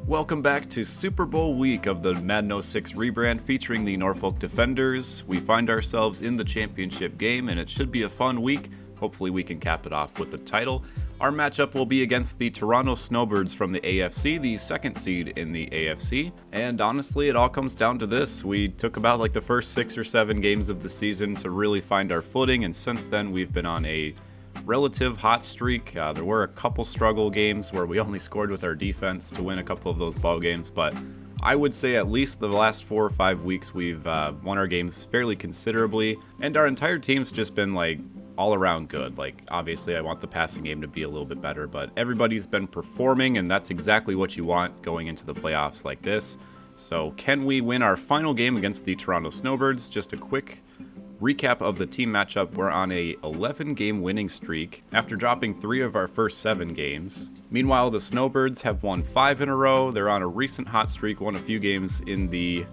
Welcome back to Super Bowl week of the Madden 06 rebrand featuring the Norfolk Defenders. We find ourselves in the championship game and it should be a fun week. Hopefully we can cap it off with a title. Our matchup will be against the Toronto Snowbirds from the AFC, the second seed in the AFC. And honestly, it all comes down to this. We took about the first 6 or 7 games of the season to really find our footing, and since then we've been on a relative hot streak. There were a couple struggle games where we only scored with our defense to win a couple of those ball games, but I would say at least the last 4 or 5 weeks we've won our games fairly considerably, and our entire team's just been all around good. Obviously I want the passing game to be a little bit better, but everybody's been performing, and that's exactly what you want going into the playoffs like this. So can we win our final game against the Toronto Snowbirds? Just a quick recap of the team matchup. We're on a 11-game winning streak after dropping 3 of our first 7 games. Meanwhile, the Snowbirds have won 5 in a row. They're on a recent hot streak, won a few games in the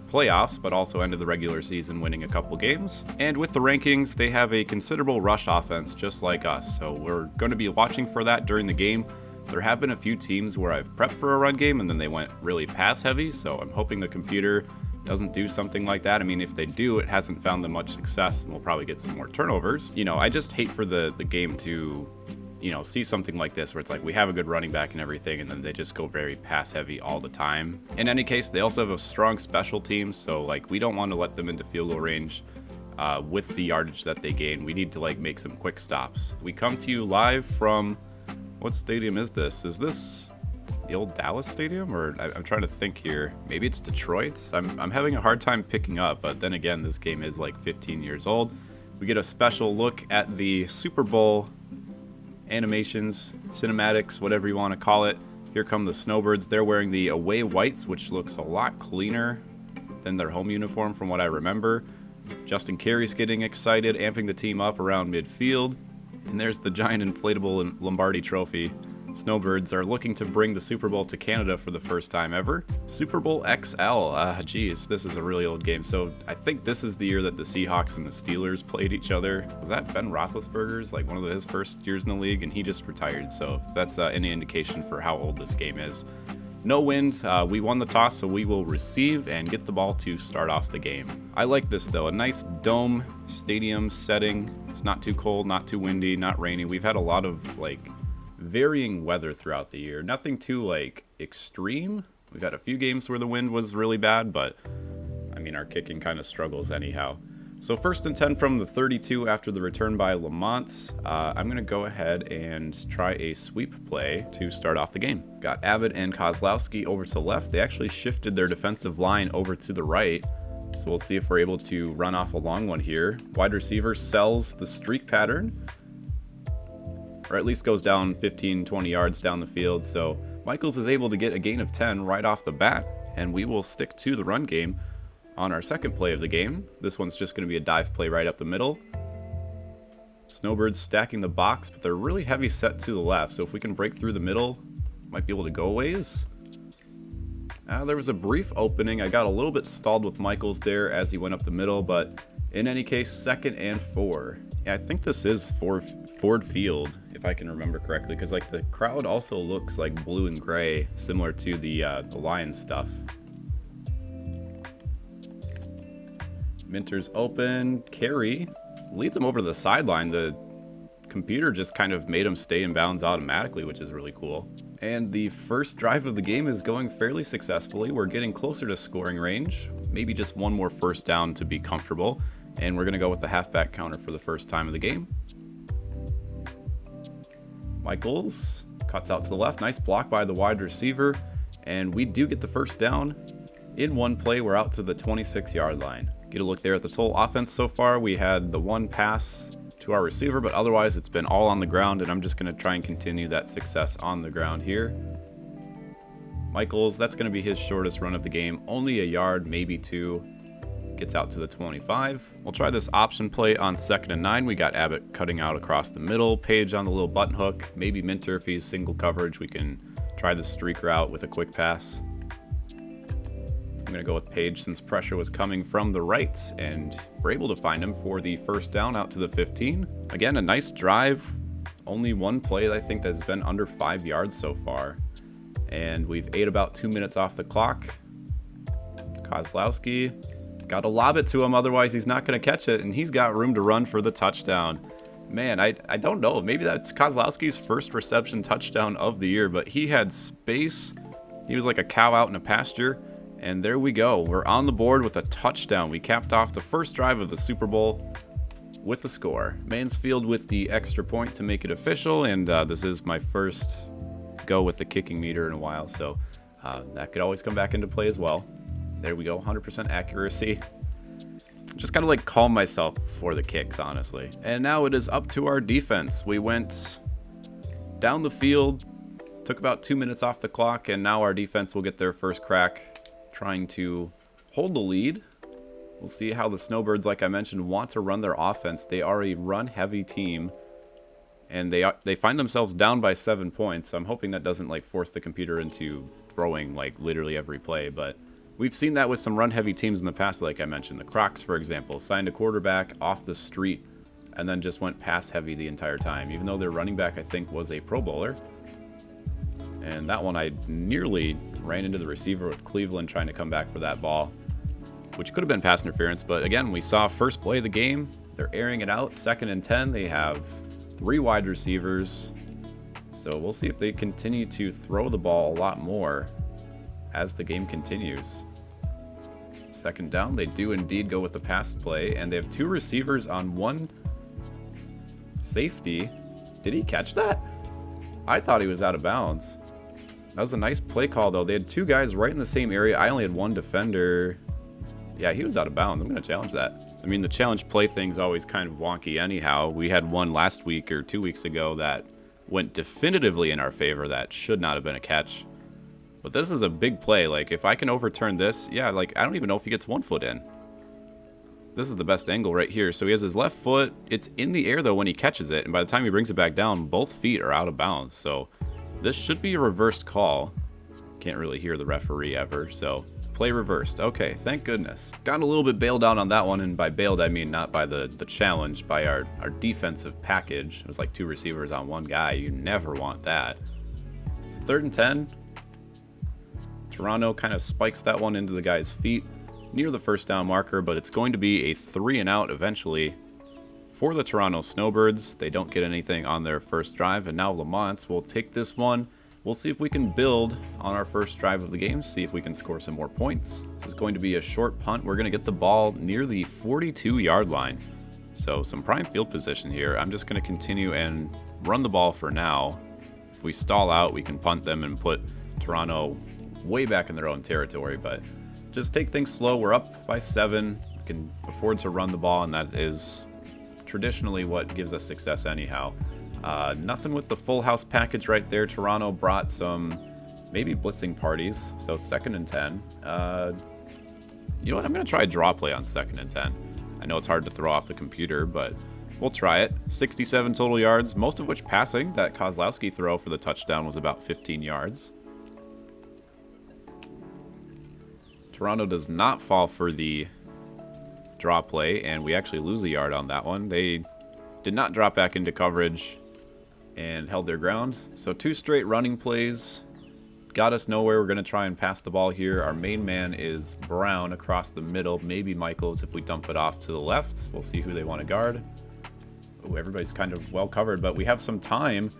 playoffs, but also ended the regular season winning a couple games. And with the rankings, they have a considerable rush offense just like us, so we're going to be watching for that during the game. There have been a few teams where I've prepped for a run game and then they went really pass heavy, so I'm hoping the computer doesn't do something like that. I mean, if they do, it hasn't found them much success and we'll probably get some more turnovers. I just hate for the game to, see something like this where it's we have a good running back and everything and then they just go very pass heavy all the time. In any case, they also have a strong special team, so we don't want to let them into field goal range with the yardage that they gain. We need to make some quick stops. We come to you live from, what stadium is this? Is this the old Dallas Stadium, or I'm trying to think here. Maybe it's Detroit. I'm having a hard time picking up, but then again, this game is 15 years old. We get a special look at the Super Bowl animations, cinematics, whatever you want to call it. Here come the Snowbirds. They're wearing the away whites, which looks a lot cleaner than their home uniform from what I remember. Justin Carey's getting excited, amping the team up around midfield. And there's the giant inflatable Lombardi trophy. Snowbirds are looking to bring the Super Bowl to Canada for the first time ever. Super Bowl XL, geez, this is a really old game. So I think this is the year that the Seahawks and the Steelers played each other. Was that Ben Roethlisberger's, one of his first years in the league, and he just retired. So if that's any indication for how old this game is. No wind, we won the toss, so we will receive and get the ball to start off the game. I like this though, a nice dome stadium setting. It's not too cold, not too windy, not rainy. We've had a lot of varying weather throughout the year. Nothing too extreme. We've had a few games where the wind was really bad, but I mean our kicking kind of struggles anyhow. So 1st and 10 from the 32 after the return by Lamont. I'm going to go ahead and try a sweep play to start off the game. Got Abbott and Kozlowski over to the left. They actually shifted their defensive line over to the right. So we'll see if we're able to run off a long one here. Wide receiver sells the streak pattern, or at least goes down 15, 20 yards down the field. So Michaels is able to get a gain of 10 right off the bat, and we will stick to the run game on our second play of the game. This one's just going to be a dive play right up the middle. Snowbirds stacking the box, but they're really heavy set to the left, so if we can break through the middle, might be able to go a ways. There was a brief opening. I got a little bit stalled with Michaels there as he went up the middle, but in any case, 2nd and 4. Yeah, I think this is Ford Field, if I can remember correctly, because the crowd also looks blue and gray, similar to the Lions stuff. Minter's open. Carey leads him over to the sideline. The computer just kind of made him stay in bounds automatically, which is really cool. And the first drive of the game is going fairly successfully. We're getting closer to scoring range. Maybe just one more first down to be comfortable. And we're going to go with the halfback counter for the first time of the game. Michaels cuts out to the left. Nice block by the wide receiver. And we do get the first down. In one play, we're out to the 26-yard line. Get a look there at the total offense so far. We had the one pass to our receiver, but otherwise it's been all on the ground, and I'm just going to try and continue that success on the ground here. Michaels, that's going to be his shortest run of the game. Only a yard, maybe 2. Gets out to the 25. We'll try this option play on 2nd and 9. We got Abbott cutting out across the middle. Page on the little button hook. Maybe Minter, if he's single coverage, we can try the streak route with a quick pass. I'm going to go with Page since pressure was coming from the right, and we're able to find him for the first down out to the 15. Again, a nice drive. Only one play I think that's been under 5 yards so far. And we've ate about 2 minutes off the clock. Kozlowski, got to lob it to him, otherwise he's not going to catch it, and he's got room to run for the touchdown. Man, I don't know. Maybe that's Kozlowski's first reception touchdown of the year, but he had space. He was like a cow out in a pasture, and there we go. We're on the board with a touchdown. We capped off the first drive of the Super Bowl with a score. Mansfield with the extra point to make it official, and this is my first go with the kicking meter in a while, so that could always come back into play as well. There we go, 100% accuracy. Just gotta like calm myself before the kicks, honestly. And now it is up to our defense. We went down the field, took about 2 minutes off the clock, and now our defense will get their first crack trying to hold the lead. We'll see how the Snowbirds, like I mentioned, want to run their offense. They are a run-heavy team, and they find themselves down by 7 points. I'm hoping that doesn't like force the computer into throwing like literally every play, but we've seen that with some run-heavy teams in the past, like I mentioned. The Crocs, for example, signed a quarterback off the street and then just went pass-heavy the entire time, even though their running back, I think, was a Pro Bowler. And that one, I nearly ran into the receiver with Cleveland trying to come back for that ball, which could have been pass interference. But again, we saw first play of the game. They're airing it out, 2nd and 10. They have 3 wide receivers. So we'll see if they continue to throw the ball a lot more as the game continues. 2nd down, they do indeed go with the pass play, and they have 2 receivers on 1 safety. Did he catch that? I thought he was out of bounds. That was a nice play call, though. They had 2 guys right in the same area. I only had 1 defender. Yeah, he was out of bounds. I'm going to challenge that. I mean, the challenge play thing's always kind of wonky anyhow. We had one last week or 2 weeks ago that went definitively in our favor. That should not have been a catch. But this is a big play. Like, if I can overturn this, yeah, like, I don't even know if he gets 1 foot in. This is the best angle right here. So he has his left foot. It's in the air, though, when he catches it. And by the time he brings it back down, both feet are out of bounds. So this should be a reversed call. Can't really hear the referee ever. So play reversed. Okay, thank goodness. Got a little bit bailed out on that one. And by bailed, I mean not by the challenge, by our defensive package. It was like 2 receivers on 1 guy. You never want that. So 3rd and 10. Toronto kind of spikes that one into the guy's feet near the 1st down marker, but it's going to be a 3 and out eventually for the Toronto Snowbirds. They don't get anything on their first drive, and now Lamont will take this one. We'll see if we can build on our first drive of the game, see if we can score some more points. This is going to be a short punt. We're going to get the ball near the 42-yard line. So some prime field position here. I'm just going to continue and run the ball for now. If we stall out, we can punt them and put Toronto way back in their own territory, but just take things slow. We're up by 7. We can afford to run the ball, and that is traditionally what gives us success anyhow. Nothing with the full house package right there. Toronto brought some maybe blitzing parties, so 2nd and 10. You know what? I'm going to try a draw play on 2nd and 10. I know it's hard to throw off the computer, but we'll try it. 67 total yards, most of which passing. That Kozlowski throw for the touchdown was about 15 yards. Toronto does not fall for the draw play, and we actually lose a yard on that one. They did not drop back into coverage and held their ground. So 2 straight running plays got us nowhere. We're going to try and pass the ball here. Our main man is Brown across the middle. Maybe Michaels if we dump it off to the left. We'll see who they want to guard. Oh, everybody's kind of well covered, but we have some time.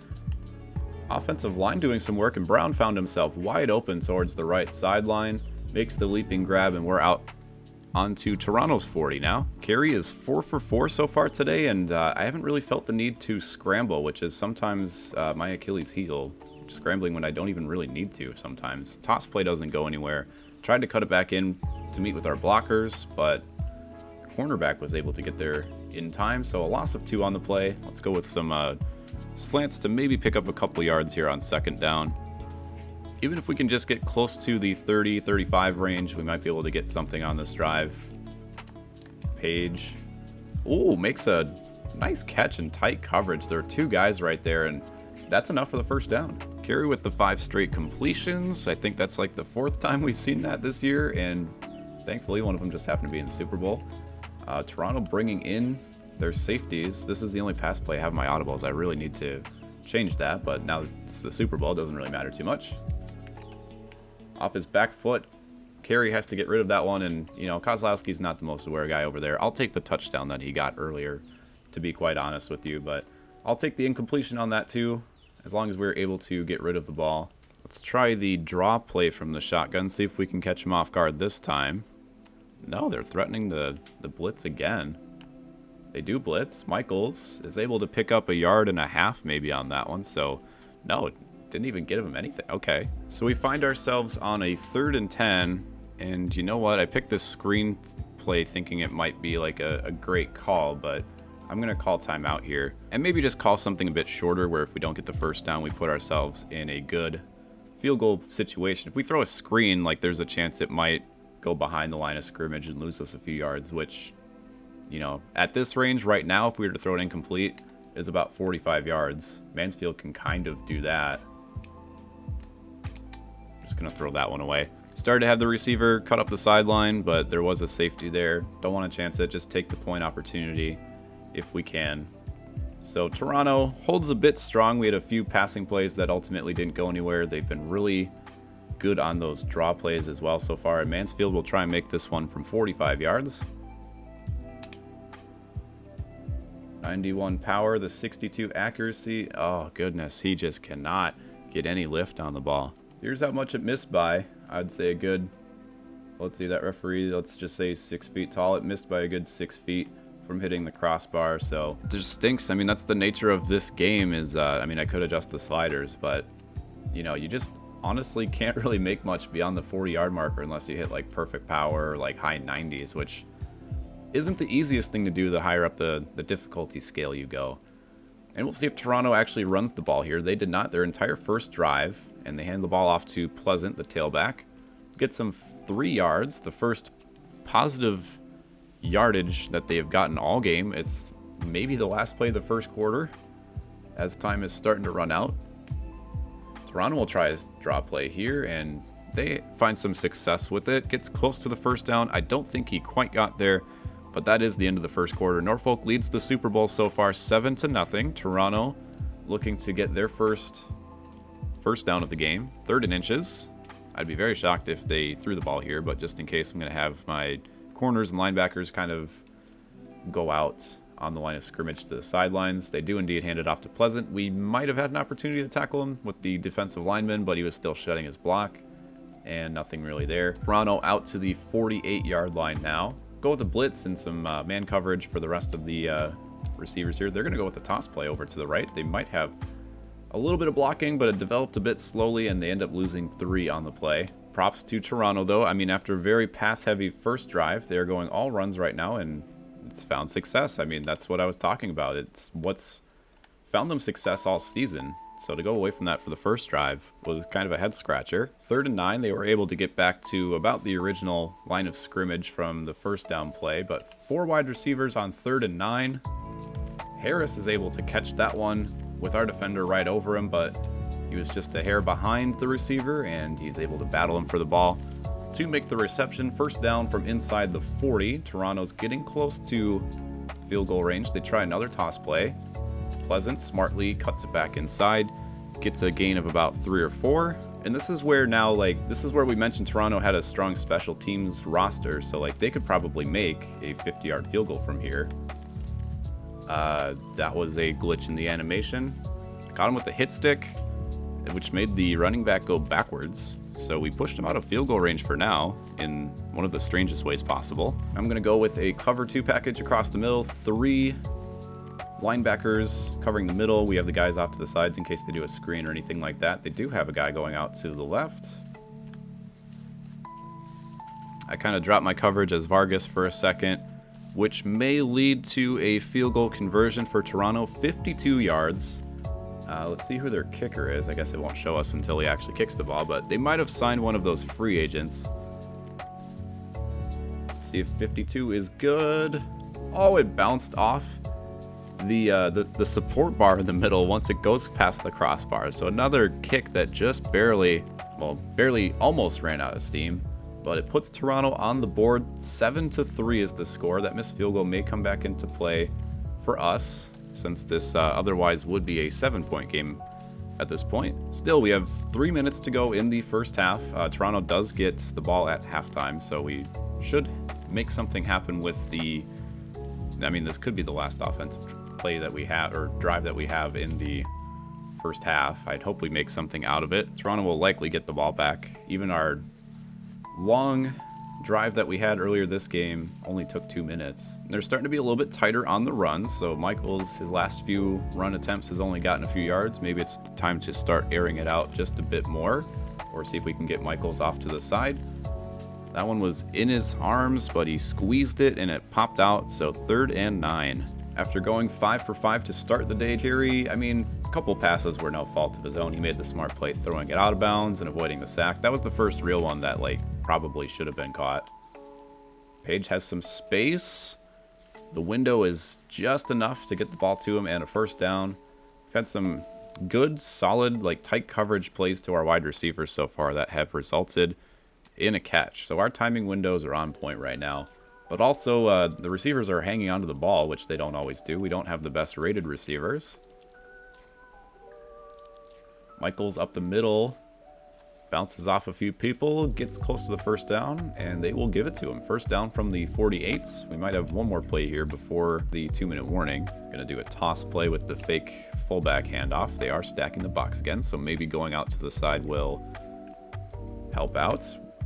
Offensive line doing some work, and Brown found himself wide open towards the right sideline. Makes the leaping grab, and we're out onto Toronto's 40 now. Carey is 4 for 4 so far today, and I haven't really felt the need to scramble, which is sometimes my Achilles heel. Scrambling when I don't even really need to sometimes. Toss play doesn't go anywhere. Tried to cut it back in to meet with our blockers, but cornerback was able to get there in time, so a loss of 2 on the play. Let's go with some slants to maybe pick up a couple yards here on 2nd down. Even if we can just get close to the 30-35 range, we might be able to get something on this drive. Page. Oh, makes a nice catch in tight coverage. There are 2 guys right there, and that's enough for the 1st down. Carey with the 5 straight completions. I think that's like the 4th time we've seen that this year, and thankfully one of them just happened to be in the Super Bowl. Toronto bringing in their safeties. This is the only pass play I have in my audibles. I really need to change that, but now it's the Super Bowl. It doesn't really matter too much. off his back foot. Carey has to get rid of that one, and, you know, Kozlowski's not the most aware guy over there. I'll take the touchdown that he got earlier, to be quite honest with you, but I'll take the incompletion on that too, as long as we're able to get rid of the ball. Let's try the draw play from the shotgun, see if we can catch him off guard this time. No, they're threatening the blitz again. They do blitz. Michaels is able to pick up 1.5 yards maybe on that one, so no, didn't even get him anything. Okay, so we find ourselves on a 3rd and 10, and you know what? I picked this screen play thinking it might be like a great call, but I'm going to call timeout here, and maybe just call something a bit shorter where if we don't get the first down, we put ourselves in a good field goal situation. If we throw a screen, like, there's a chance it might go behind the line of scrimmage and lose us a few yards, which, you know, at this range right now, if we were to throw it incomplete, is about 45 yards. Mansfield can kind of do that. Just going to throw that one away. Started to have the receiver cut up the sideline, but there was a safety there. Don't want to chance it. Just take the point opportunity if we can. So Toronto holds a bit strong. We had a few passing plays that ultimately didn't go anywhere. They've been really good on those draw plays as well so far. And Mansfield will try and make this one from 45 yards. 91 power, the 62 accuracy. Oh goodness, he just cannot get any lift on the ball. Here's how much it missed by. I'd say a good, let's see, that referee, let's just say 6 feet tall. It missed by a good 6 feet from hitting the crossbar, so it just stinks. I mean, that's the nature of this game is, I mean, I could adjust the sliders, but, you know, you just honestly can't really make much beyond the 40-yard marker unless you hit, like, perfect power or, like, high 90s, which isn't the easiest thing to do the higher up the difficulty scale you go. And we'll see if Toronto actually runs the ball here. They did not their entire first drive, and they hand the ball off to Pleasant, the tailback. Gets them 3 yards, the first positive yardage that they have gotten all game. It's maybe the last play of the first quarter as time is starting to run out. Toronto will try a draw play here, and they find some success with it. Gets close to the first down. I don't think he quite got there, but that is the end of the first quarter. Norfolk leads the Super Bowl so far 7-0. Toronto looking to get their first down of the game. 3rd and inches. I'd be very shocked if they threw the ball here, but just in case, I'm going to have my corners and linebackers kind of go out on the line of scrimmage to the sidelines. They do indeed hand it off to Pleasant. We might have had an opportunity to tackle him with the defensive lineman, but he was still shutting his block, and nothing really there. Toronto out to the 48-yard line now. Go with a blitz and some man coverage for the rest of the receivers here. They're going to go with the toss play over to the right. They might have a little bit of blocking, but it developed a bit slowly, and they end up losing 3 on the play. Props to Toronto, though. I mean, after a very pass-heavy first drive, they're going all runs right now, and it's found success. I mean, that's what I was talking about. It's what's found them success all season. So to go away from that for the first drive was kind of a head-scratcher. 3rd and 9, they were able to get back to about the original line of scrimmage from the first down play, but 4 wide receivers on 3rd and 9. Harris is able to catch that one with our defender right over him, but he was just a hair behind the receiver, and he's able to battle him for the ball to make the reception. First down from inside the 40. Toronto's getting close to field goal range. They try another toss play. Pleasant smartly cuts it back inside, gets a gain of about 3 or 4. And this is where now, like, this is where we mentioned Toronto had a strong special teams roster, so, like, they could probably make a 50-yard field goal from here. That was a glitch in the animation. Got him with the hit stick, which made the running back go backwards. So we pushed him out of field goal range for now in one of the strangest ways possible. I'm going to go with a cover 2 package across the middle. 3 linebackers covering the middle. We have the guys off to the sides in case they do a screen or anything like that. They do have a guy going out to the left. I kind of dropped my coverage as Vargas for a second, which may lead to a field goal conversion for Toronto. 52 yards. Let's see who their kicker is. I guess it won't show us until he actually kicks the ball, but they might have signed one of those free agents. Let's see if 52 is good. Oh, it bounced off the support bar in the middle once it goes past the crossbar. So another kick that just barely almost ran out of steam, but it puts Toronto on the board. 7-3 is the score. That missed field goal may come back into play for us, since this otherwise would be a 7-point game at this point. Still, we have 3 minutes to go in the first half. Toronto does get the ball at halftime, so we should make something happen with the... I mean, this could be the last offensive play that we have, or drive that we have in the first half. I'd hope we make something out of it. Toronto will likely get the ball back. Even our long drive that we had earlier this game only took 2 minutes. They're starting to be a little bit tighter on the run, so Michaels, his last few run attempts has only gotten a few yards. Maybe it's time to start airing it out just a bit more, or see if we can get Michaels off to the side. That one was in his arms, but he squeezed it and it popped out, so 3rd and 9. After going 5 for 5 to start the day, Carey, I mean, a couple passes were no fault of his own. He made the smart play throwing it out of bounds and avoiding the sack. That was the first real one that, like, probably should have been caught. Page has some space. The window is just enough to get the ball to him and a first down. We've had some good, solid, like, tight coverage plays to our wide receivers so far that have resulted in a catch. So our timing windows are on point right now. But also, the receivers are hanging onto the ball, which they don't always do. We don't have the best rated receivers. Michaels up the middle, bounces off a few people, gets close to the first down, and they will give it to him. First down from the 48s. We might have one more play here before the 2-minute warning. Gonna do a toss play with the fake fullback handoff. They are stacking the box again, so maybe going out to the side will help out.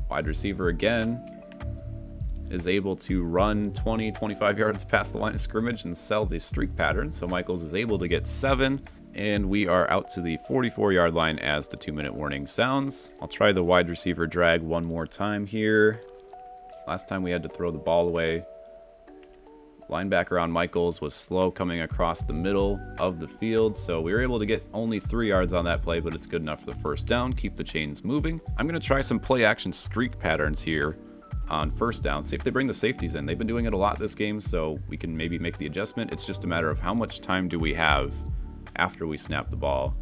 Wide receiver again is able to run 20, 25 yards past the line of scrimmage and sell the streak pattern. So Michaels is able to get 7, and we are out to the 44-yard line as the 2-minute warning sounds. I'll try the wide receiver drag one more time here. Last time we had to throw the ball away. Linebacker on Michaels was slow coming across the middle of the field, so we were able to get only 3 yards on that play, but it's good enough for the first down. Keep the chains moving. I'm going to try some play action streak patterns here on first down. See if they bring the safeties in. They've been doing it a lot this game, so we can maybe make the adjustment. It's just a matter of how much time do we have after we snap the ball.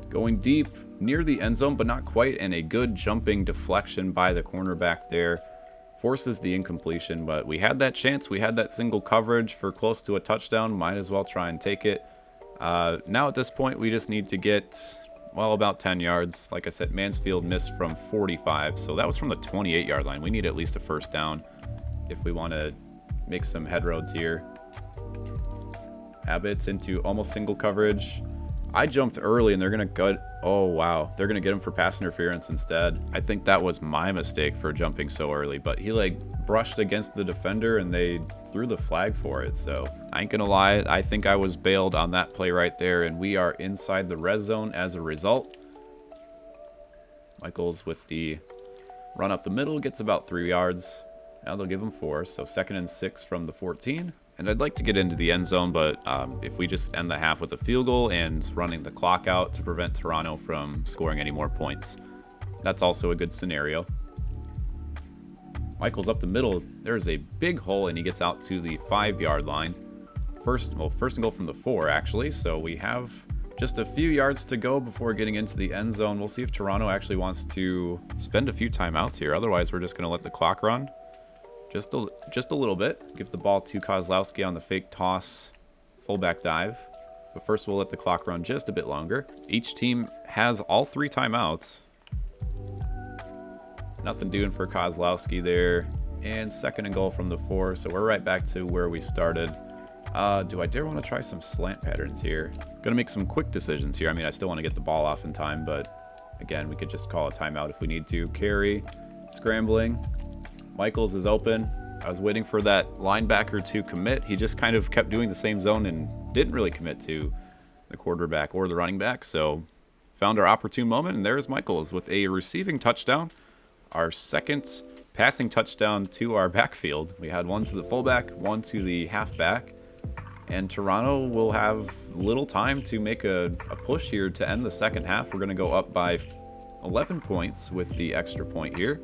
Going deep near the end zone, but not quite, and a good jumping deflection by the cornerback there forces the incompletion, but we had that chance. We had that single coverage for close to a touchdown. Might as well try and take it. Now at this point, we just need to get, well, about 10 yards. Like I said, Mansfield missed from 45, so that was from the 28-yard line. We need at least a first down if we want to make some headroads here. Abbott's into almost single coverage. I jumped early and they're going to gut. Oh, wow. They're going to get him for pass interference instead. I think that was my mistake for jumping so early, but he like brushed against the defender and they threw the flag for it. So I ain't going to lie. I think I was bailed on that play right there, and we are inside the red zone as a result. Michaels with the run up the middle gets about 3 yards. Now they'll give him 4. So 2nd and 6 from the 14. And I'd like to get into the end zone, but if we just end the half with a field goal and running the clock out to prevent Toronto from scoring any more points, that's also a good scenario. Michael's up the middle. There's a big hole, and he gets out to the 5-yard line. First and goal from the 4, actually. So we have just a few yards to go before getting into the end zone. We'll see if Toronto actually wants to spend a few timeouts here. Otherwise, we're just going to let the clock run. Just a little bit. Give the ball to Kozlowski on the fake toss, fullback dive. But first we'll let the clock run just a bit longer. Each team has all 3 timeouts. Nothing doing for Kozlowski there. And 2nd and goal from the 4. So we're right back to where we started. Do I dare want to try some slant patterns here? Gonna make some quick decisions here. I mean, I still want to get the ball off in time, but again, we could just call a timeout if we need to. Carry, scrambling. Michaels is open. I was waiting for that linebacker to commit. He just kind of kept doing the same zone and didn't really commit to the quarterback or the running back. So found our opportune moment, and there's Michaels with a receiving touchdown. Our 2nd passing touchdown to our backfield. We had one to the fullback, one to the halfback. And Toronto will have little time to make a push here to end the second half. We're going to go up by 11 points with the extra point here.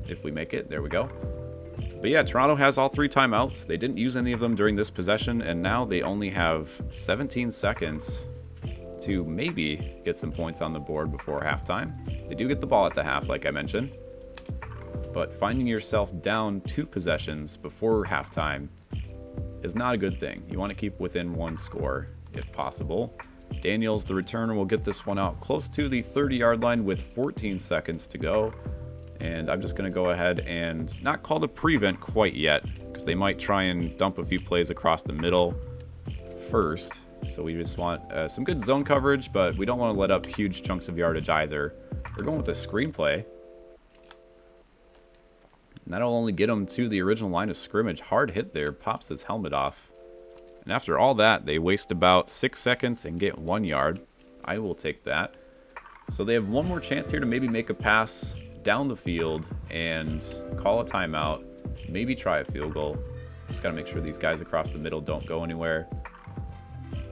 If we make it, there we go. But yeah, Toronto has all 3 timeouts. They didn't use any of them during this possession, and now they only have 17 seconds to maybe get some points on the board before halftime. They do get the ball at the half, like I mentioned. But finding yourself down 2 possessions before halftime is not a good thing. You want to keep within 1 score if possible. Daniels, the returner, will get this one out close to the 30-yard line with 14 seconds to go. And I'm just going to go ahead and not call the prevent quite yet, because they might try and dump a few plays across the middle first. So we just want some good zone coverage, but we don't want to let up huge chunks of yardage either. We're going with a screenplay. And that'll only get him to the original line of scrimmage. Hard hit there, pops his helmet off. And after all that, they waste about 6 seconds and get 1 yard. I will take that. So they have one more chance here to maybe make a pass down the field and call a timeout. Maybe try a field goal. Just got to make sure these guys across the middle don't go anywhere.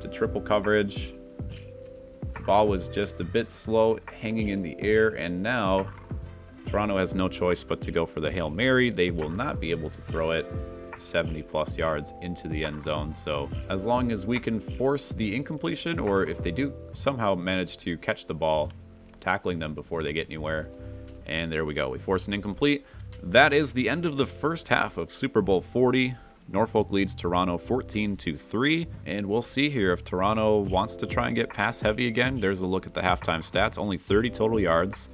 To triple coverage. The ball was just a bit slow, hanging in the air, and now Toronto has no choice but to go for the Hail Mary. They will not be able to throw it 70-plus yards into the end zone. So as long as we can force the incompletion, or if they do somehow manage to catch the ball, tackling them before they get anywhere. And there we go. We force an incomplete. That is the end of the first half of Super Bowl 40. Norfolk leads Toronto 14-3, and we'll see here if Toronto wants to try and get pass heavy again. There's a look at the halftime stats. Only 30 total yards,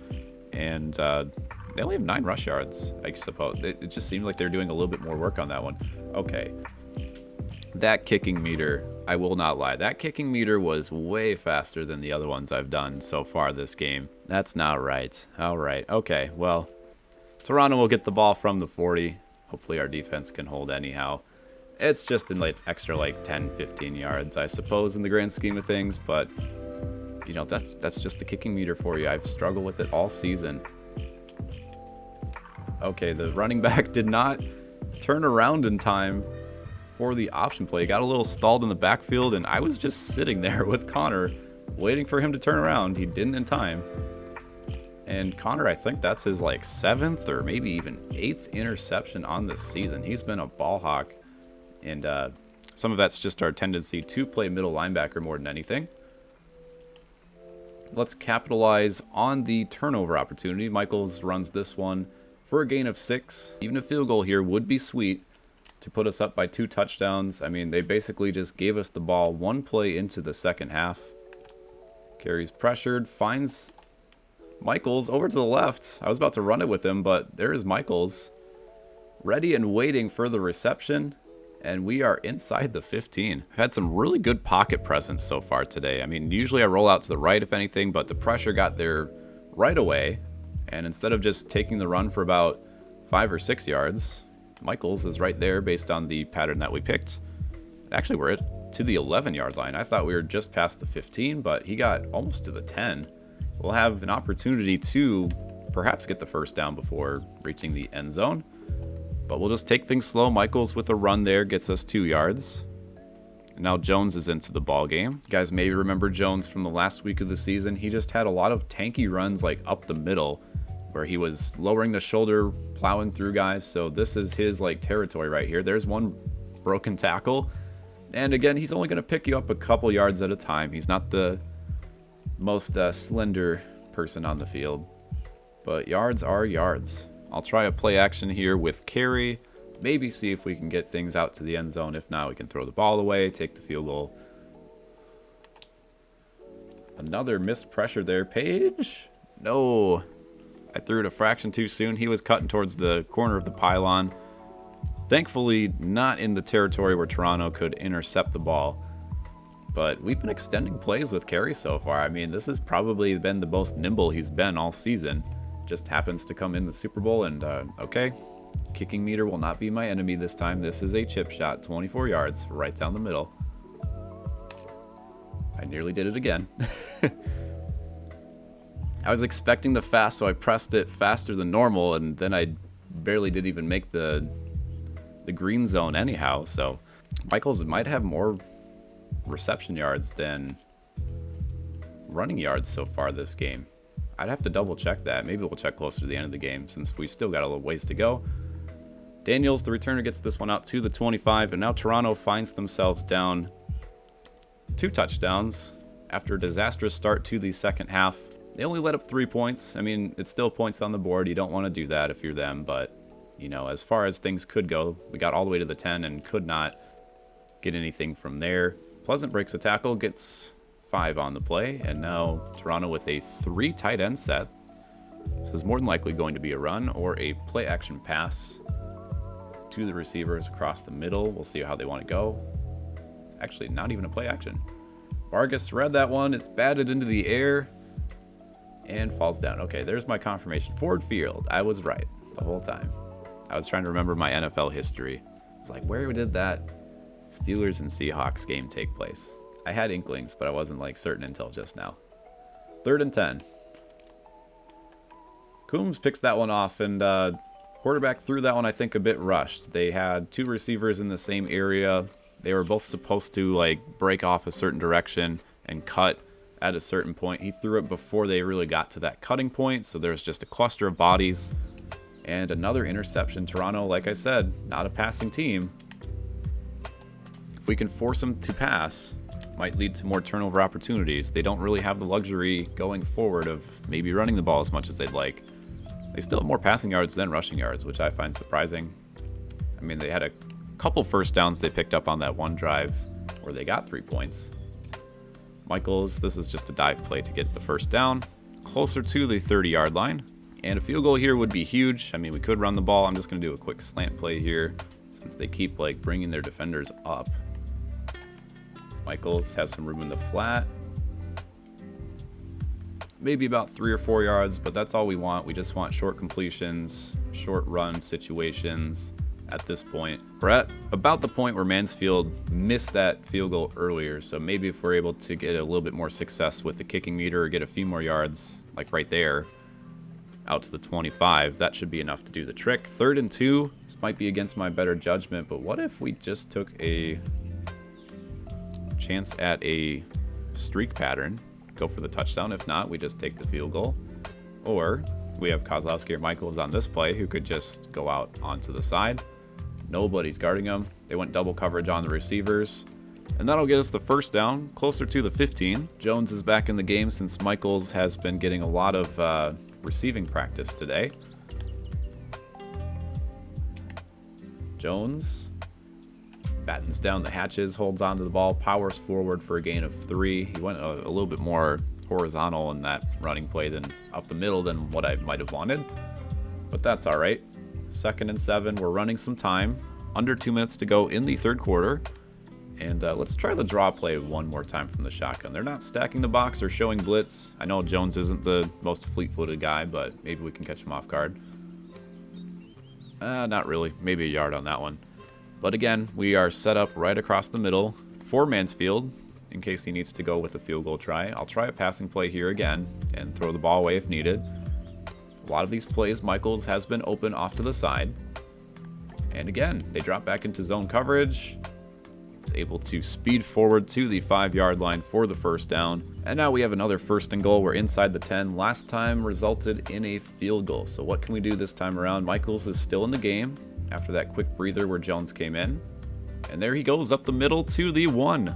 and they only have 9 rush yards, I suppose. It just seemed like they're doing a little bit more work on that one. Okay. That kicking meter, I will not lie. That kicking meter was way faster than the other ones I've done so far this game. That's not right. All right. Okay, well, Toronto will get the ball from the 40. Hopefully our defense can hold anyhow. It's just in like extra like 10, 15 yards, I suppose, in the grand scheme of things. But, you know, that's just the kicking meter for you. I've struggled with it all season. Okay, the running back did not turn around in time for the option play. Got a little stalled in the backfield, and I was just sitting there with Connor waiting for him to turn around. He didn't in time. And Connor, I think that's his like 7th or maybe even 8th interception on this season. He's been a ball hawk, and some of that's just our tendency to play middle linebacker more than anything. Let's capitalize on the turnover opportunity. Michaels runs this one for a gain of 6. Even a field goal here would be sweet to put us up by 2 touchdowns. I mean, they basically just gave us the ball 1 play into the second half. Carries pressured, finds Michaels over to the left. I was about to run it with him, but there is Michaels ready and waiting for the reception, and we are inside the 15. I've had some really good pocket presence so far today. I mean, usually I roll out to the right if anything, but the pressure got there right away, and instead of just taking the run for about 5 or 6 yards, Michaels is right there based on the pattern that we picked. Actually, we're to the 11-yard line. I thought we were just past the 15, but he got almost to the 10. We'll have an opportunity to perhaps get the first down before reaching the end zone. But we'll just take things slow. Michaels with a run there gets us 2 yards. And now Jones is into the ball game. You guys may remember Jones from the last week of the season. He just had a lot of tanky runs like up the middle, where he was lowering the shoulder, plowing through guys. So this is his like territory right here. There's one broken tackle. And again, he's only going to pick you up a couple yards at a time. He's not the most slender person on the field. But yards are yards. I'll try a play action here with carry. Maybe see if we can get things out to the end zone. If not, we can throw the ball away, take the field goal. Another missed pressure there. Page? No. I threw it a fraction too soon. He was cutting towards the corner of the pylon. Thankfully, not in the territory where Toronto could intercept the ball. But we've been extending plays with carry so far. I mean, this has probably been the most nimble he's been all season. Just happens to come in the Super Bowl, and okay. Kicking meter will not be my enemy this time. This is a chip shot, 24 yards, right down the middle. I nearly did it again. I was expecting the fast, so I pressed it faster than normal, and then I barely did even make the green zone anyhow. So Michaels might have more reception yards than running yards so far this game. I'd have to double check that. Maybe we'll check closer to the end of the game since we still got a little ways to go. Daniels, the returner, gets this one out to the 25, and now Toronto finds themselves down 2 touchdowns after a disastrous start to the second half. They only let up 3 points. I mean, it's still points on the board. You don't want to do that if you're them, but, you know, as far as things could go, we got all the way to the 10 and could not get anything from there. Pleasant breaks a tackle, gets 5 on the play, and now Toronto with a 3 tight end set. This is more than likely going to be a run or a play action pass to the receivers across the middle. We'll see how they want to go. Actually, not even a play action. Vargas read that one. It's batted into the air and falls down. Okay, there's my confirmation. Ford Field. I was right the whole time. I was trying to remember my NFL history. It's like, where did that Steelers and Seahawks game take place? I had inklings, but I wasn't like certain until just now. 3rd and 10. Coombs picks that one off, and quarterback threw that one, I think, a bit rushed. They had 2 receivers in the same area. They were both supposed to like break off a certain direction and cut at a certain point. He threw it before they really got to that cutting point, so there's just a cluster of bodies and another interception. Toronto, like I said, not a passing team. If we can force them to pass, might lead to more turnover opportunities. They don't really have the luxury going forward of maybe running the ball as much as they'd like. They still have more passing yards than rushing yards, which I find surprising. I mean, they had a couple first downs they picked up on that one drive where they got 3 points. Michaels, this is just a dive play to get the first down, closer to the 30-yard line. And a field goal here would be huge. I mean, we could run the ball. I'm just going to do a quick slant play here since they keep like bringing their defenders up. Michaels has some room in the flat. Maybe about 3 or 4 yards, but that's all we want. We just want short completions, short run situations at this point. We're at about the point where Mansfield missed that field goal earlier, so maybe if we're able to get a little bit more success with the kicking meter or get a few more yards, like right there, out to the 25, that should be enough to do the trick. 3rd and 2, this might be against my better judgment, but what if we just took a chance at a streak pattern, go for the touchdown? If not, we just take the field goal. Or we have Kozlowski or Michaels on this play who could just go out onto the side. Nobody's guarding them. They went double coverage on the receivers, and that'll get us the first down, closer to the 15. Jones is back in the game since Michaels has been getting a lot of receiving practice today. Jones battens down the hatches, holds onto the ball, powers forward for a gain of 3. He went a little bit more horizontal in that running play than up the middle than what I might have wanted, but that's all right. 2nd and 7, we're running some time, under 2 minutes to go in the 3rd quarter, and let's try the draw play one more time from the shotgun. They're not stacking the box or showing blitz. I know Jones isn't the most fleet-footed guy, but maybe we can catch him off guard. Not really, maybe a yard on that one. But again, we are set up right across the middle for Mansfield in case he needs to go with a field goal try. I'll try a passing play here again and throw the ball away if needed. A lot of these plays, Michaels has been open off to the side. And again, they drop back into zone coverage. He's able to speed forward to the 5-yard line for the first down. And now we have another 1st and goal. We're inside the 10. Last time resulted in a field goal. So what can we do this time around? Michaels is still in the game after that quick breather where Jones came in. And there he goes up the middle to the 1.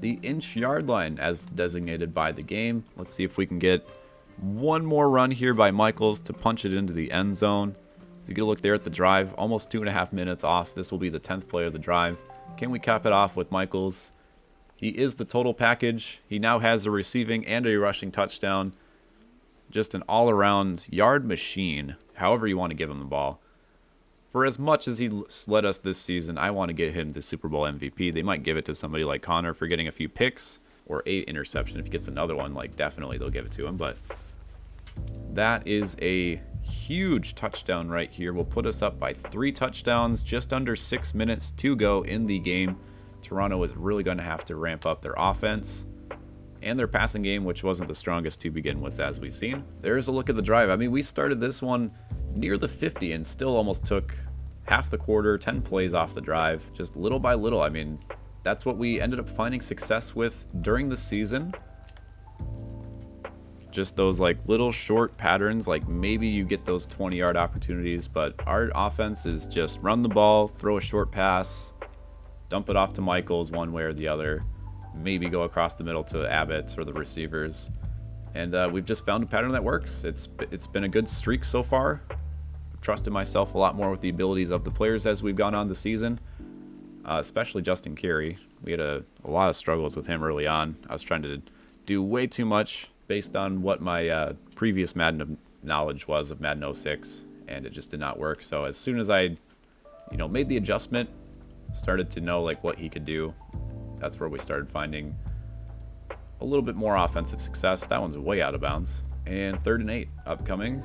The inch-yard line as designated by the game. Let's see if we can get one more run here by Michaels to punch it into the end zone. So you get a look there at the drive, almost 2.5 minutes off. This will be the 10th play of the drive. Can we cap it off with Michaels? He is the total package. He now has a receiving and a rushing touchdown. Just an all-around yard machine, however you want to give him the ball. For as much as he led us this season, I want to get him the Super Bowl MVP. They might give it to somebody like Connor for getting a few picks or 8 interception. If he gets another one, like definitely they'll give it to him. But that is a huge touchdown right here. Will put us up by 3 touchdowns, just under 6 minutes to go in the game. Toronto is really going to have to ramp up their offense and their passing game, which wasn't the strongest to begin with, as we've seen. There's a look at the drive. I mean, we started this one near the 50 and still almost took half the quarter, 10 plays off the drive, just little by little. I mean, that's what we ended up finding success with during the season. Just those like little short patterns, like maybe you get those 20-yard opportunities, but our offense is just run the ball, throw a short pass, dump it off to Michaels one way or the other, maybe go across the middle to Abbott or the receivers. And we've just found a pattern that works. It's been a good streak so far. I've trusted myself a lot more with the abilities of the players as we've gone on the season, especially Justin Carey. We had a lot of struggles with him early on. I was trying to do way too much based on what my previous Madden knowledge was of Madden 06, and it just did not work. So as soon as I, made the adjustment, started to know like what he could do, that's where we started finding a little bit more offensive success. That one's way out of bounds. And 3rd and 8 upcoming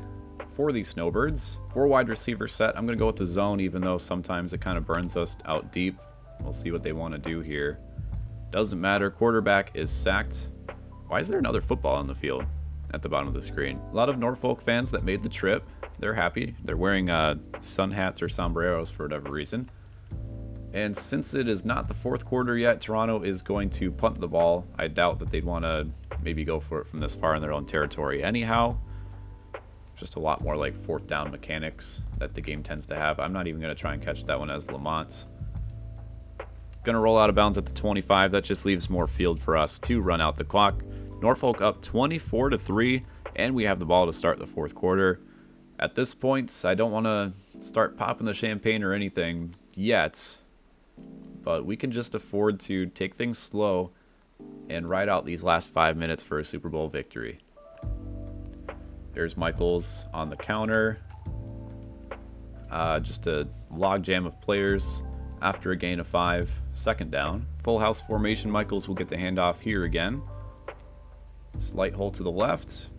for the Snowbirds. 4 wide receiver set. I'm going to go with the zone, even though sometimes it kind of burns us out deep. We'll see what they want to do here. Doesn't matter. Quarterback is sacked. Why is there another football on the field at the bottom of the screen? A lot of Norfolk fans that made the trip. They're happy. They're wearing sun hats or sombreros for whatever reason. And since it is not the 4th quarter yet, Toronto is going to punt the ball. I doubt that they'd want to maybe go for it from this far in their own territory anyhow. Just a lot more like 4th down mechanics that the game tends to have. I'm not even going to try and catch that one as Lamont. Going to roll out of bounds at the 25. That just leaves more field for us to run out the clock. Norfolk up 24-3, and we have the ball to start the 4th quarter. At this point, I don't want to start popping the champagne or anything yet, but we can just afford to take things slow and ride out these last 5 minutes for a Super Bowl victory. There's Michaels on the counter. Just a logjam of players after a gain of 5. 2nd down. Full house formation. Michaels will get the handoff here again. Slight hole to the left.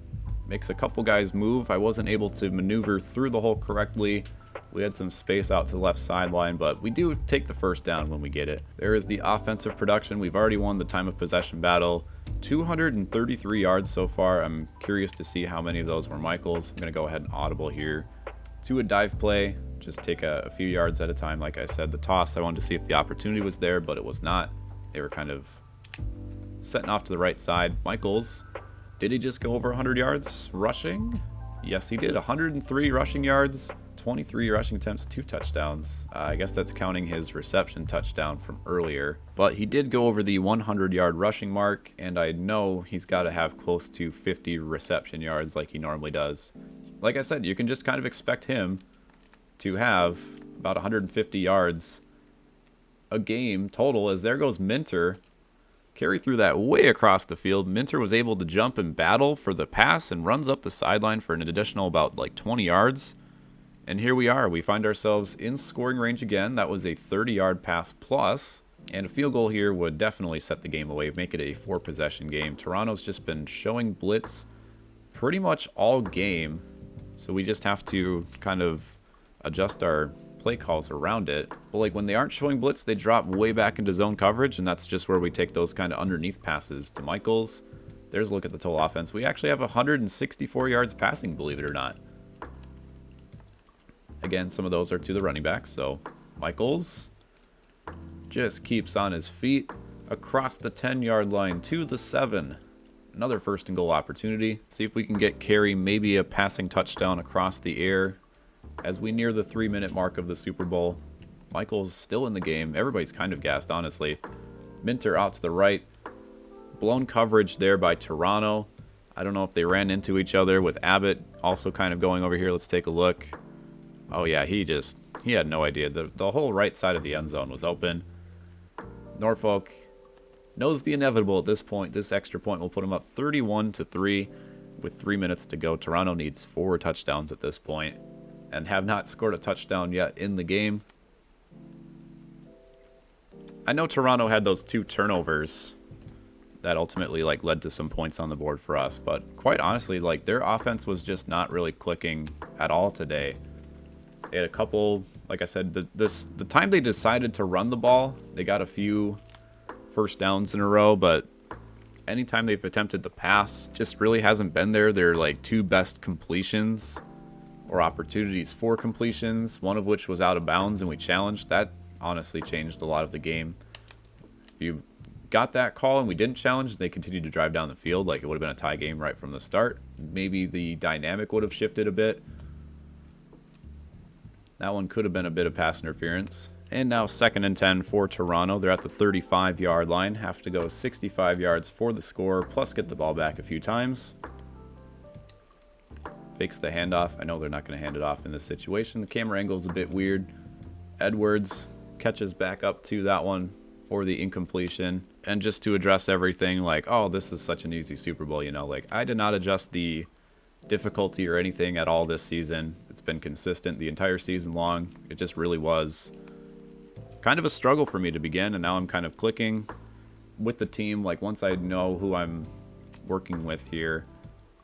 Makes a couple guys move. I wasn't able to maneuver through the hole correctly. We had some space out to the left sideline, but we do take the 1st down when we get it. There is the offensive production. We've already won the time of possession battle. 233 yards so far. I'm curious to see how many of those were Michaels. I'm going to go ahead and audible here to a dive play. Just take a few yards at a time. Like I said, the toss, I wanted to see if the opportunity was there, but it was not. They were kind of setting off to the right side. Michaels, did he just go over 100 yards rushing? Yes, he did. 103 rushing yards. 23 rushing attempts, 2 touchdowns. I guess that's counting his reception touchdown from earlier. But he did go over the 100-yard rushing mark, and I know he's got to have close to 50 reception yards like he normally does. Like I said, you can just kind of expect him to have about 150 yards a game total, as there goes Minter. Carry through that way across the field. Minter was able to jump and battle for the pass and runs up the sideline for an additional about like 20 yards. And here we are. We find ourselves in scoring range again. That was a 30-yard pass plus. And a field goal here would definitely set the game away, make it a 4-possession game. Toronto's just been showing blitz pretty much all game. So we just have to kind of adjust our play calls around it. But like when they aren't showing blitz, they drop way back into zone coverage. And that's just where we take those kind of underneath passes to Michaels. There's a look at the total offense. We actually have 164 yards passing, believe it or not. Again, some of those are to the running backs. So Michaels just keeps on his feet across the 10-yard line to the 7. Another 1st and goal opportunity. See if we can get carry, maybe a passing touchdown across the air as we near the 3-minute mark of the Super Bowl. Michaels still in the game. Everybody's kind of gassed, honestly. Minter out to the right. Blown coverage there by Toronto. I don't know if they ran into each other with Abbott also kind of going over here. Let's take a look. Oh yeah, he had no idea. The whole right side of the end zone was open. Norfolk knows the inevitable at this point. This extra point will put him up 31-3 with 3 minutes to go. Toronto needs 4 touchdowns at this point and have not scored a touchdown yet in the game. I know Toronto had those 2 turnovers that ultimately led to some points on the board for us, but quite honestly, their offense was just not really clicking at all today. They had a couple, like I said, the time they decided to run the ball, they got a few 1st downs in a row, but anytime they've attempted the pass, just really hasn't been there. Their 2 best completions or opportunities for completions, one of which was out of bounds and we challenged. That honestly changed a lot of the game. If you got that call and we didn't challenge, they continued to drive down the field, it would have been a tie game right from the start. Maybe the dynamic would have shifted a bit. That one could have been a bit of pass interference. And now 2nd and 10 for Toronto. They're at the 35-yard line. Have to go 65 yards for the score, plus get the ball back a few times. Fakes the handoff. I know they're not going to hand it off in this situation. The camera angle is a bit weird. Edwards catches back up to that one for the incompletion. And just to address everything, like, oh, this is such an easy Super Bowl, you know, like, I did not adjust the difficulty or anything at all this season. It's been consistent the entire season long. It just really was kind of a struggle for me to begin, and now I'm kind of clicking with the team. Like, once I know who I'm working with here,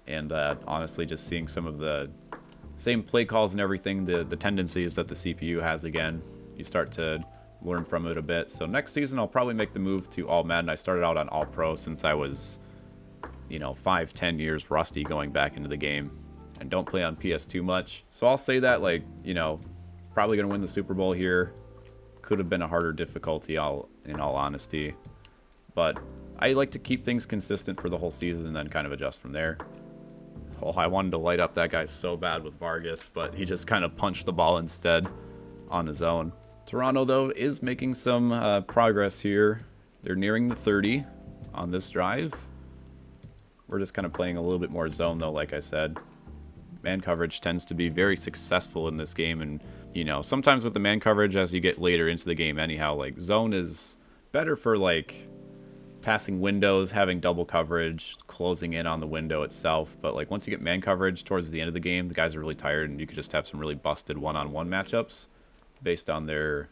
and honestly just seeing some of the same play calls and everything, the tendencies that the CPU has again, you start to learn from it a bit. So next season I'll probably make the move to All Madden. I started out on All Pro since I was, you know, 5-10 years rusty going back into the game, and don't play on PS2 much. So I'll say that, like, you know, probably gonna win the Super Bowl here. Could have been a harder difficulty, in all honesty, but I like to keep things consistent for the whole season and then kind of adjust from there. Oh, I wanted to light up that guy so bad with Vargas, but he just kind of punched the ball instead on his own. Toronto, though, is making some progress here. They're nearing the 30 on this drive. We're just kind of playing a little bit more zone, though, like I said. Man coverage tends to be very successful in this game, and, you know, sometimes with the man coverage as you get later into the game anyhow, like, zone is better for, like, passing windows, having double coverage, closing in on the window itself. But, like, once you get man coverage towards the end of the game, the guys are really tired, and you could just have some really busted one-on-one matchups based on their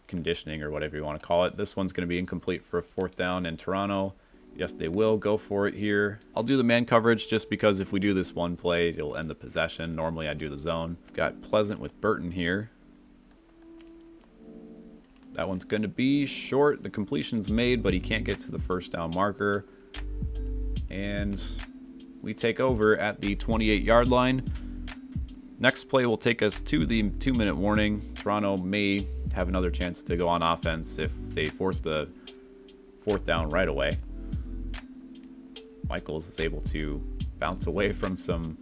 conditioning or whatever you want to call it. This one's going to be incomplete for a 4th down in Toronto. Yes, they will go for it here. I'll do the man coverage just because if we do this one play, it'll end the possession. Normally I do the zone. Got Pleasant with Burton here. That one's going to be short. The completion's made, but he can't get to the 1st down marker. And we take over at the 28-yard line. Next play will take us to the 2-minute warning. Toronto may have another chance to go on offense if they force the 4th down right away. Michaels is able to bounce away from some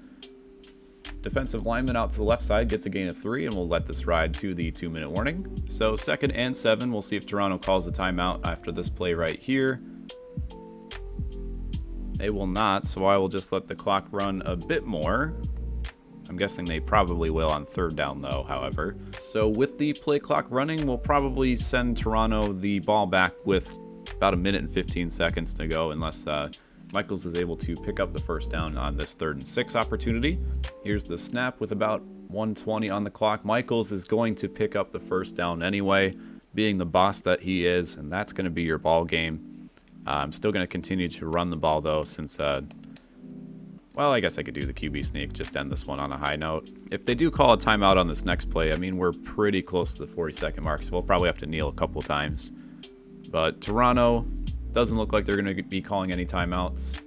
defensive lineman out to the left side, gets a gain of 3, and we'll let this ride to the 2-minute warning. So 2nd and 7, we'll see if Toronto calls a timeout after this play right here. They will not, so I will just let the clock run a bit more. I'm guessing they probably will on 3rd down though, however. So with the play clock running, we'll probably send Toronto the ball back with about 1 minute and 15 seconds to go, unless Michaels is able to pick up the 1st down on this 3rd and 6 opportunity. Here's the snap with about 1:20 on the clock. Michaels is going to pick up the 1st down anyway, being the boss that he is, and that's going to be your ball game. I'm still going to continue to run the ball though, since well, I guess I could do the QB sneak, just end this one on a high note. If they do call a timeout on this next play, I mean, we're pretty close to the 40-second mark, so we'll probably have to kneel a couple times. But Toronto doesn't look like they're going to be calling any timeouts.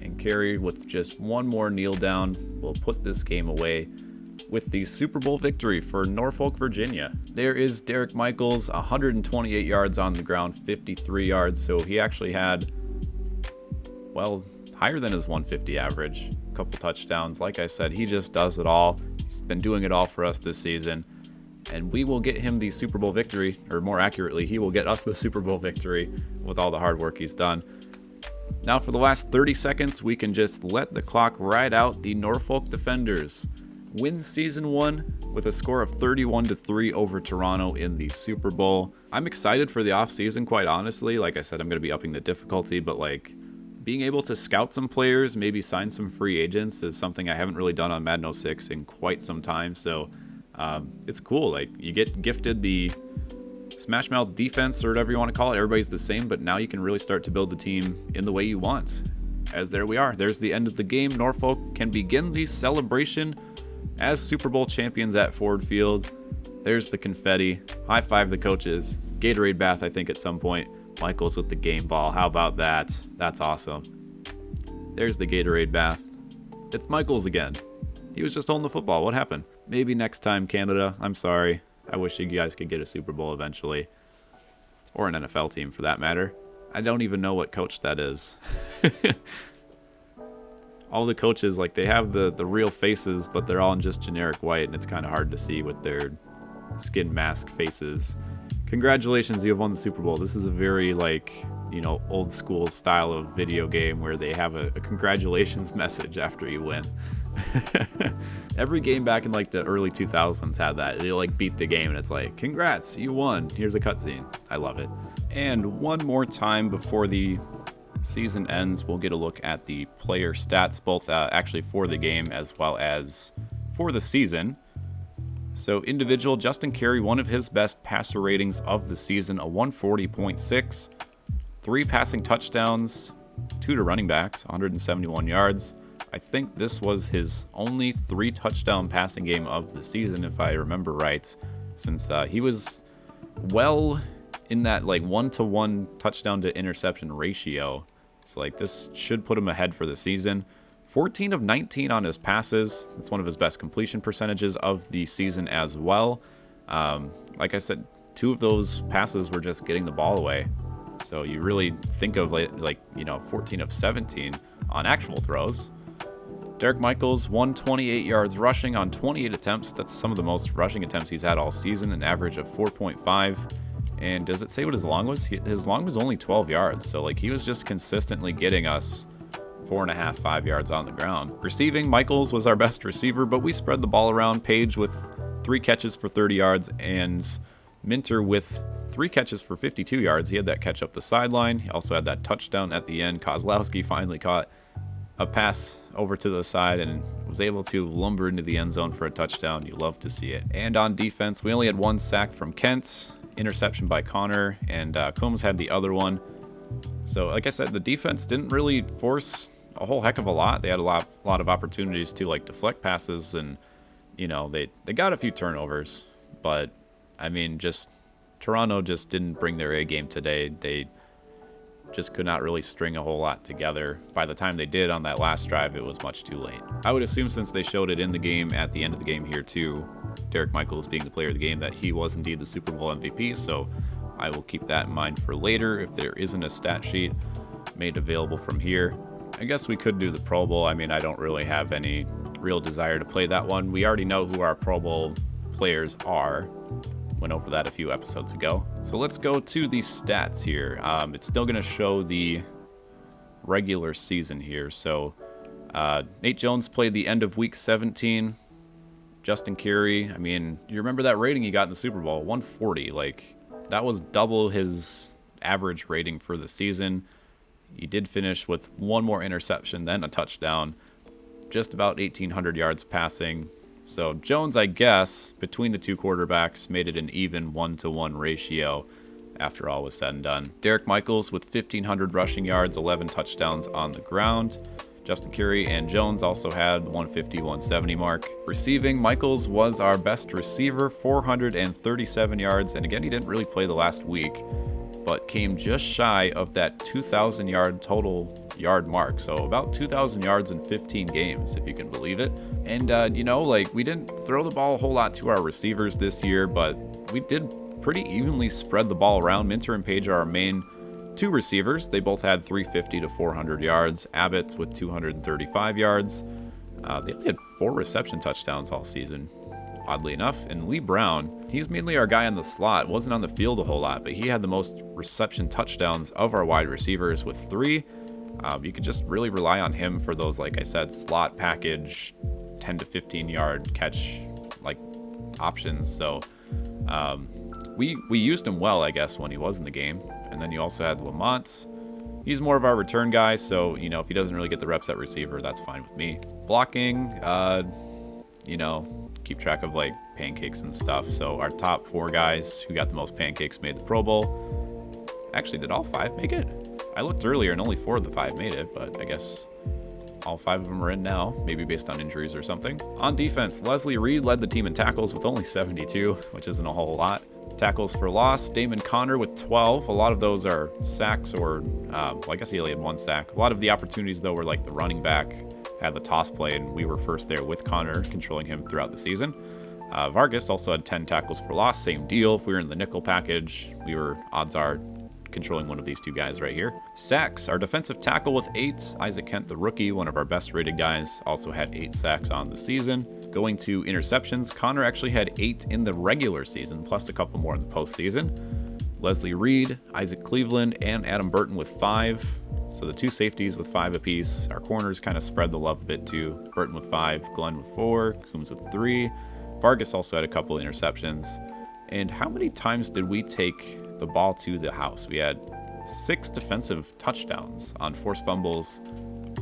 And Carey, with just one more kneel down, will put this game away with the Super Bowl victory for Norfolk, Virginia. There is Derek Michaels, 128 yards on the ground, 53 yards, so he actually had, well, higher than his 150 average. A couple touchdowns. Like I said, he just does it all. He's been doing it all for us this season. And we will get him the Super Bowl victory, or more accurately, he will get us the Super Bowl victory with all the hard work he's done. Now for the last 30 seconds, we can just let the clock ride out. The Norfolk Defenders win Season 1 with a score of 31-3 over Toronto in the Super Bowl. I'm excited for the offseason, quite honestly. Like I said, I'm going to be upping the difficulty, but like, being able to scout some players, maybe sign some free agents is something I haven't really done on Madden 06 in quite some time. So it's cool. Like, you get gifted the Smash Mouth defense or whatever you want to call it. Everybody's the same, but now you can really start to build the team in the way you want. As there we are. There's the end of the game. Norfolk can begin the celebration as Super Bowl champions at Ford Field. There's the confetti. High five the coaches. Gatorade bath, I think, at some point. Michaels with the game ball. How about that? That's awesome. There's the Gatorade bath. It's Michaels again. He was just holding the football. What happened? Maybe next time, Canada. I'm sorry. I wish you guys could get a Super Bowl eventually. Or an NFL team, for that matter. I don't even know what coach that is. All the coaches, like, they have the real faces, but they're all in just generic white, and it's kind of hard to see with their skin mask faces. Congratulations, you have won the Super Bowl. This is a very, like, you know, old school style of video game where they have a congratulations message after you win. Every game back in like the early 2000s had that. They like beat the game and it's like, congrats, you won. Here's a cutscene. I love it. And one more time before the season ends, we'll get a look at the player stats, both actually for the game as well as for the season. So individual, Justin Carey, one of his best passer ratings of the season, a 140.6, 3 passing touchdowns, 2 to running backs, 171 yards. I think this was his only 3 touchdown passing game of the season, if I remember right, since he was well in that like 1-to-1 touchdown to interception ratio. So like this should put him ahead for the season. 14 of 19 on his passes. That's one of his best completion percentages of the season as well. Like I said, 2 of those passes were just getting the ball away. So you really think of like 14 of 17 on actual throws. Derek Michaels, 128 yards rushing on 28 attempts. That's some of the most rushing attempts he's had all season, an average of 4.5. And does it say what his long was? His long was only 12 yards. So like he was just consistently getting us 4.5, 5 yards on the ground. Receiving, Michaels was our best receiver, but we spread the ball around. Page with 3 catches for 30 yards and Minter with 3 catches for 52 yards. He had that catch up the sideline. He also had that touchdown at the end. Kozlowski finally caught a pass over to the side and was able to lumber into the end zone for a touchdown. You love to see it. And on defense, we only had 1 sack from Kent, interception by Connor, and Combs had the other one. So like I said, the defense didn't really force a whole heck of a lot. They had a lot of opportunities to like deflect passes, and they got a few turnovers, but I mean, just Toronto just didn't bring their A game today. They just could not really string a whole lot together. By the time they did on that last drive, it was much too late. I would assume, since they showed it in the game at the end of the game here too, Derek Michaels being the player of the game, that he was indeed the Super Bowl MVP. So I will keep that in mind for later if there isn't a stat sheet made available from here. I guess we could do the Pro Bowl. I mean, I don't really have any real desire to play that one. We already know who our Pro Bowl players are. Went over that a few episodes ago. So let's go to the stats here. It's still going to show the regular season here. So Nate Jones played the end of week 17. Justin Carey, I mean, you remember that rating he got in the Super Bowl, 140. Like, that was double his average rating for the season. He did finish with 1 more interception, then a touchdown, just about 1,800 yards passing. So Jones, I guess, between the 2 quarterbacks, made it an even 1-to-1 ratio after all was said and done. Derek Michaels with 1,500 rushing yards, 11 touchdowns on the ground. Justin Carey and Jones also had 150, 170 mark. Receiving, Michaels was our best receiver, 437 yards. And again, he didn't really play the last week, but came just shy of that 2,000 yard total yard mark. So about 2,000 yards in 15 games, if you can believe it. And, we didn't throw the ball a whole lot to our receivers this year, but we did pretty evenly spread the ball around. Minter and Page are our main 2 receivers. They both had 350 to 400 yards. Abbott's with 235 yards. They only had 4 reception touchdowns all season, oddly enough. And Lee Brown, he's mainly our guy in the slot. Wasn't on the field a whole lot, but he had the most reception touchdowns of our wide receivers with 3. You could just really rely on him for those, like I said, slot package, 10 to 15 yard catch like options. So we used him well, I guess, when he was in the game. And then you also had Lamont. He's more of our return guy, so if he doesn't really get the reps at receiver, that's fine with me. Blocking, keep track of like pancakes and stuff. So our top 4 guys who got the most pancakes made the Pro Bowl. Actually, did all 5 make it? I looked earlier and only 4 of the 5 made it, but I guess all 5 of them are in now, maybe based on injuries or something. On defense, Leslie Reed led the team in tackles with only 72, which isn't a whole lot. Tackles for loss, Damon Connor with 12. A lot of those are sacks or, I guess he only had 1 sack. A lot of the opportunities, though, were like the running back had the toss play, and we were first there with Connor, controlling him throughout the season. Vargas also had 10 tackles for loss, same deal. If we were in the nickel package, we were, odds are, controlling one of these 2 guys right here. Sacks, our defensive tackle with 8. Isaac Kent, the rookie, one of our best rated guys, also had 8 sacks on the season. Going to interceptions, Connor actually had 8 in the regular season, plus a couple more in the postseason. Leslie Reed, Isaac Cleveland, and Adam Burton with 5. So the two safeties with 5 apiece. Our corners kind of spread the love a bit too. Burton with 5, Glenn with 4, Coombs with 3. Vargas also had a couple interceptions. And how many times did we take the ball to the house? We had 6 defensive touchdowns on forced fumbles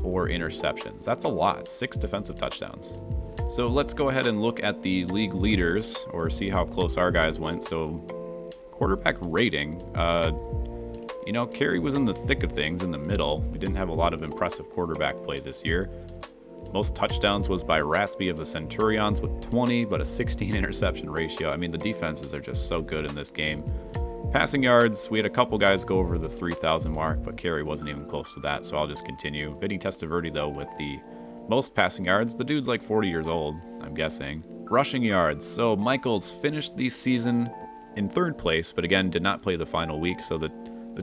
or interceptions. That's a lot, 6 defensive touchdowns. So let's go ahead and look at the league leaders or see how close our guys went. So quarterback rating, Kerry was in the thick of things in the middle. We didn't have a lot of impressive quarterback play this year. Most touchdowns was by Raspy of the Centurions with 20, but a 16 interception ratio. I mean, the defenses are just so good in this game. Passing yards, we had a couple guys go over the 3,000 mark, but Kerry wasn't even close to that, so I'll just continue. Vinny Testaverde, though, with the most passing yards. The dude's like 40 years old, I'm guessing. Rushing yards. So Michaels finished the season in 3rd place, but again, did not play the final week. So the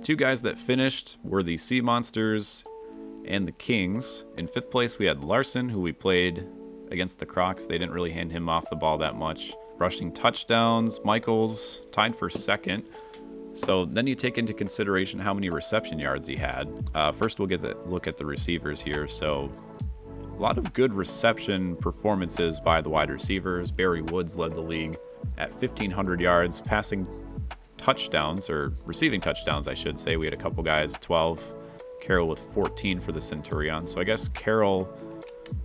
2 guys that finished were the Sea Monsters and the Kings. In 5th place, we had Larson, who we played against the Crocs. They didn't really hand him off the ball that much. Rushing touchdowns, Michaels tied for 2nd. So then you take into consideration how many reception yards he had. First, we'll get a look at the receivers here. So a lot of good reception performances by the wide receivers. Barry Woods led the league at 1,500 yards. Passing touchdowns, or receiving touchdowns, I should say. We had a couple guys, 12. Carroll with 14 for the Centurions. So I guess Carroll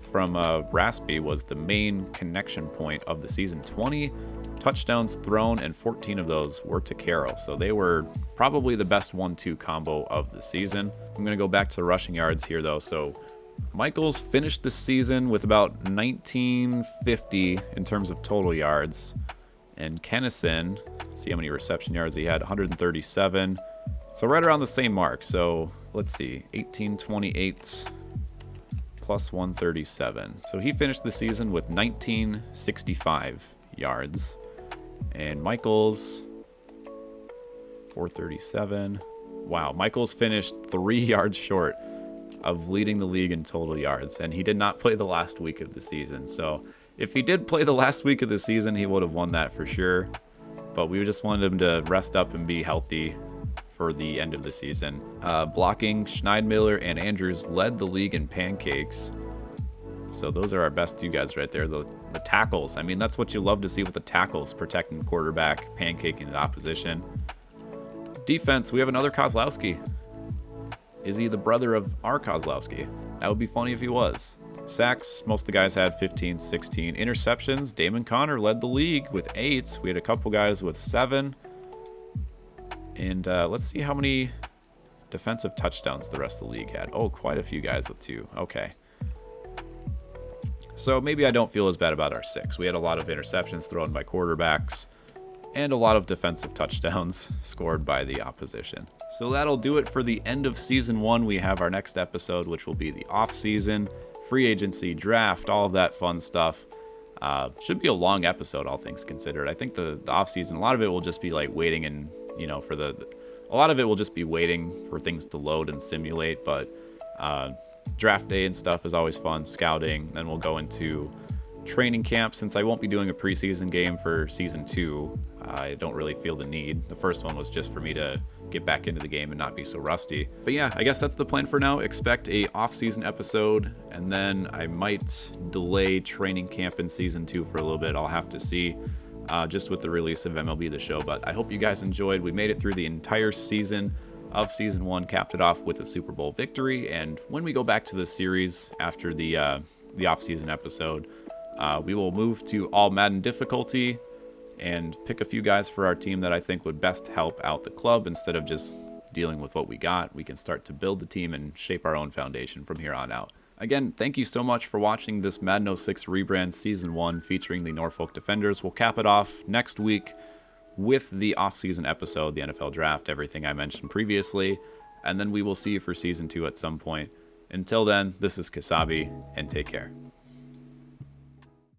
from Raspy was the main connection point of the season. 20 touchdowns thrown, and 14 of those were to Carroll. So they were probably the best 1-2 combo of the season. I'm going to go back to the rushing yards here, though. So Michaels finished the season with about 1,950 in terms of total yards. And Kennison, let's see how many reception yards he had, 137. So right around the same mark. So let's see, 1,828 plus 137. So he finished the season with 1,965 yards. And Michaels, 437. Wow, Michaels finished 3 yards short of leading the league in total yards, and he did not play the last week of the season. So if he did play the last week of the season, he would have won that for sure. But we just wanted him to rest up and be healthy for the end of the season. Blocking, Schneidmiller and Andrews led the league in pancakes. So those are our best 2 guys right there. The tackles, I mean, that's what you love to see with the tackles, protecting the quarterback, pancaking the opposition. Defense, we have another Kozlowski. Is he the brother of our Kozlowski? That would be funny if he was. Sacks, most of the guys had 15, 16. Interceptions, Damon Connor led the league with 8. We had a couple guys with 7. And let's see how many defensive touchdowns the rest of the league had. Oh, quite a few guys with 2. Okay. So maybe I don't feel as bad about our 6. We had a lot of interceptions thrown by quarterbacks and a lot of defensive touchdowns scored by the opposition. So that'll do it for the end of Season 1. We have our next episode, which will be the off-season, free agency, draft, all of that fun stuff. Should be a long episode, all things considered. I think the off-season, a lot of it will just be like waiting and, a lot of it will just be waiting for things to load and simulate, but draft day and stuff is always fun, scouting. Then we'll go into training camp. Since I won't be doing a preseason game for Season 2, I don't really feel the need. The first one was just for me to get back into the game and not be so rusty. But yeah, I guess that's the plan for now. Expect a off-season episode, and then I might delay training camp in Season 2 for a little bit. I'll have to see, just with the release of MLB The Show. But I hope you guys enjoyed. We made it through the entire season of Season 1, capped it off with a Super Bowl victory. And when we go back to the series after the off-season episode, we will move to all Madden difficulty and pick a few guys for our team that I think would best help out the club. Instead of just dealing with what we got, we can start to build the team and shape our own foundation from here on out. Again, thank you so much for watching this Madden 06 Rebrand Season 1 featuring the Norfolk Defenders. We'll cap it off next week with the off-season episode, the NFL Draft, everything I mentioned previously, and then we will see you for Season 2 at some point. Until then, this is Kasabe, and take care.